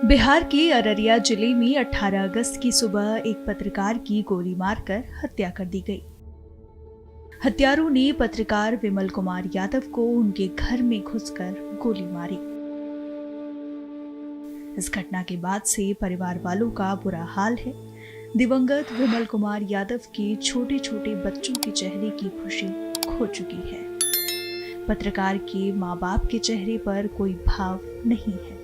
बिहार के अररिया जिले में 18 अगस्त की सुबह एक पत्रकार की गोली मारकर हत्या कर दी गई। हत्यारों ने पत्रकार विमल कुमार यादव को उनके घर में घुसकर गोली मारी। इस घटना के बाद से परिवार वालों का बुरा हाल है। दिवंगत विमल कुमार यादव के छोटे छोटे बच्चों के चेहरे की खुशी खो चुकी है। पत्रकार के माँ बाप के चेहरे पर कोई भाव नहीं है।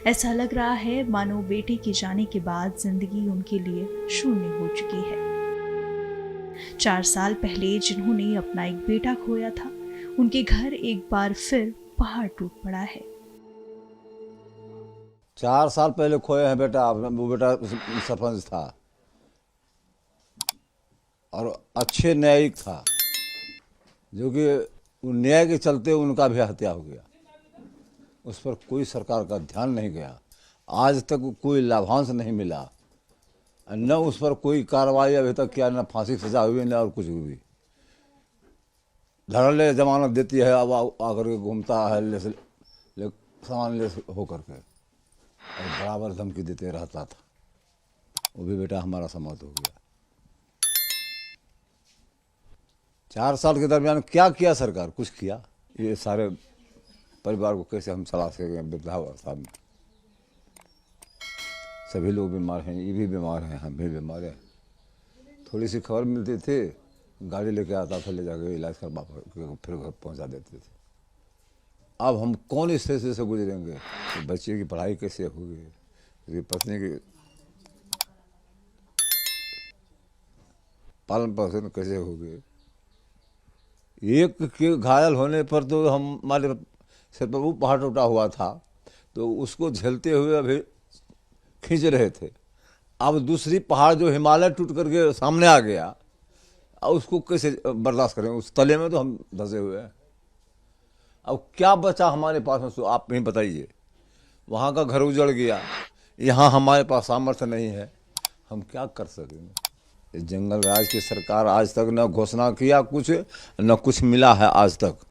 ऐसा लग रहा है मानो बेटे के जाने के बाद जिंदगी उनके लिए शून्य हो चुकी है। 4 साल पहले जिन्होंने अपना एक बेटा खोया था, उनके घर एक बार फिर पहाड़ टूट पड़ा है। 4 साल पहले खोए हैं बेटा। वो बेटा सरपंच था और अच्छे न्यायिक था, जो कि न्याय के चलते उनका भी हत्या हो गया। उस पर कोई सरकार का ध्यान नहीं गया। आज तक कोई लाभांश नहीं मिला, न उस पर कोई कार्रवाई अभी तक किया, न फांसी की सजा हुई, न और कुछ हुई। धड़ल्ले जमानत देती है, अब आकर के घूमता है सामान ले होकर के, और बराबर धमकी देते रहता था। वो भी बेटा हमारा समाप्त हो गया। 4 साल के दरमियान क्या किया सरकार? कुछ किया? ये सारे परिवार को कैसे हम चला सकें? वृद्धावस्था में सभी लोग बीमार हैं, ये भी बीमार हैं, हम भी बीमार हैं। थोड़ी सी खबर मिलती थी, गाड़ी लेके आता था, ले जाकर इलाज करवा फिर घर पहुंचा देते थे। अब हम कौन स्थिति से गुजरेंगे? तो बच्चे की पढ़ाई कैसे होगी, उसकी पत्नी की पालन पोषण कैसे होगी? एक के घायल होने पर तो हमारे सिर पर वो पहाड़ टूटा हुआ था, तो उसको झेलते हुए अभी खींच रहे थे। अब दूसरी पहाड़ जो हिमालय टूट करके सामने आ गया, अब उसको कैसे बर्दाश्त करें? उस तले में तो हम धंसे हुए हैं। अब क्या बचा हमारे पास में, तो आप ही बताइए। वहाँ का घर उजड़ गया, यहाँ हमारे पास सामर्थ्य नहीं है, हम क्या कर सकेंगे? इस जंगल राज की सरकार आज तक न घोषणा किया कुछ, न कुछ मिला है आज तक।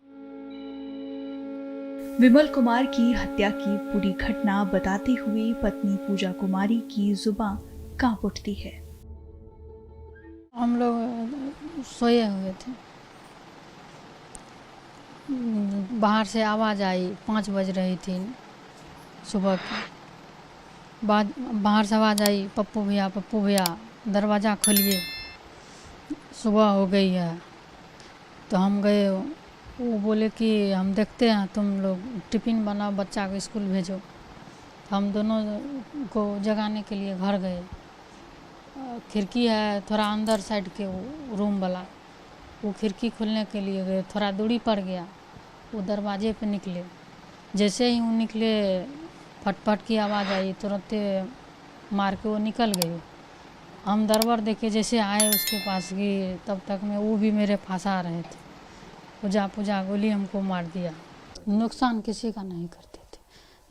विमल कुमार की हत्या की पूरी घटना बताते हुए पत्नी पूजा कुमारी की जुबान कांप उठती है। हम लोग सोए हुए थे, बाहर से आवाज़ आई। 5 बज रही थी सुबह की। बाहर से आवाज़ आई, पप्पू भैया दरवाज़ा खोलिए, सुबह हो गई है। तो हम गए। वो बोले कि हम देखते हैं, तुम लोग टिफ़िन बनाओ, बच्चा को स्कूल भेजो। हम दोनों को जगाने के लिए घर गए। खिड़की है थोड़ा अंदर साइड के रूम वाला, वो खिड़की खोलने के लिए गए, थोड़ा दूरी पड़ गया। वो दरवाजे पे निकले, जैसे ही वो निकले फटफट की आवाज़ आई, तुरंत मार के वो निकल गए। हम दरबार देखे, जैसे आए उसके पास गए, तब तक में वो भी मेरे पास आ रहे थे। पूजा गोली हमको मार दिया। नुकसान किसी का नहीं करते थे,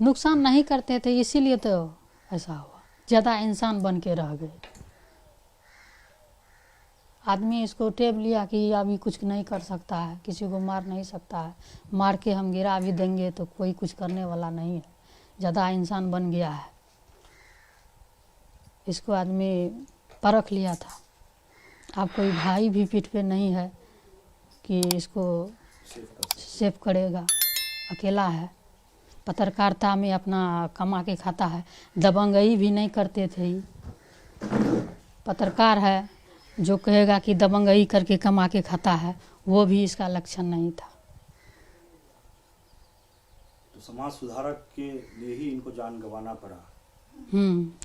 नुकसान नहीं करते थे, इसीलिए तो ऐसा हुआ। ज़्यादा इंसान बन के रह गए। आदमी इसको टेप लिया कि अभी कुछ नहीं कर सकता है, किसी को मार नहीं सकता है, मार के हम गिरा भी देंगे तो कोई कुछ करने वाला नहीं है। ज़्यादा इंसान बन गया है। इसको आदमी परख लिया था। अब कोई भाई भी पीठ पे नहीं है कि इसको सेफ करेगा, अकेला है। पत्रकारिता में अपना कमा के खाता है, दबंगई भी नहीं करते थे। पत्रकार है, जो कहेगा कि दबंगई करके कमा के खाता है, वो भी इसका लक्षण नहीं था। तो समाज सुधारक के लिए ही इनको जान गंवाना पड़ा।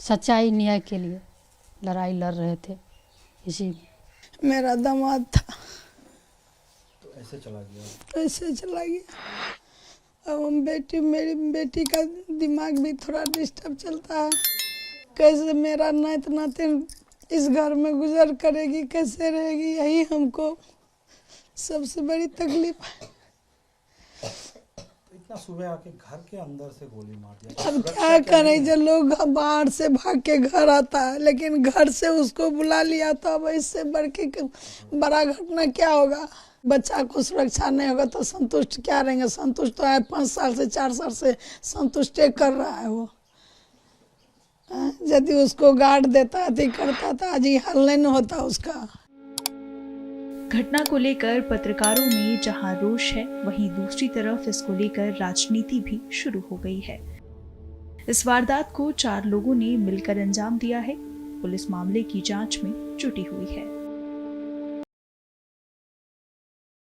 सच्चाई न्याय के लिए लड़ाई लड़ रहे थे, इसी मेरा दामाद था, तो ऐसे चला गया। ऐसे चला गया। अब मेरी बेटी का दिमाग भी थोड़ा डिस्टर्ब चलता है। कैसे मेरा नात नातिन इस घर में गुजर करेगी, कैसे रहेगी, यही हमको सबसे बड़ी तकलीफ है। इतना सुबह आके घर के अंदर से गोली मार दिया। अब क्या करें, जब लोग बाहर से भाग के घर आता है, लेकिन घर से उसको बुला लिया तो अब इससे बड़ा घटना क्या होगा। बच्चा को सुरक्षा नहीं होगा तो संतुष्ट क्या रहेंगे। संतुष्ट तो है 5 साल से 4 साल से संतुष्ट कर रहा है वो। यदि उसको गार्ड देता तो करता था, आज ये हाल नहीं होता उसका। घटना को लेकर पत्रकारों में जहां रोष है, वहीं दूसरी तरफ इसको लेकर राजनीति भी शुरू हो गई है। इस वारदात को 4 लोगों ने मिलकर अंजाम दिया है। पुलिस मामले की जांच में जुटी हुई है।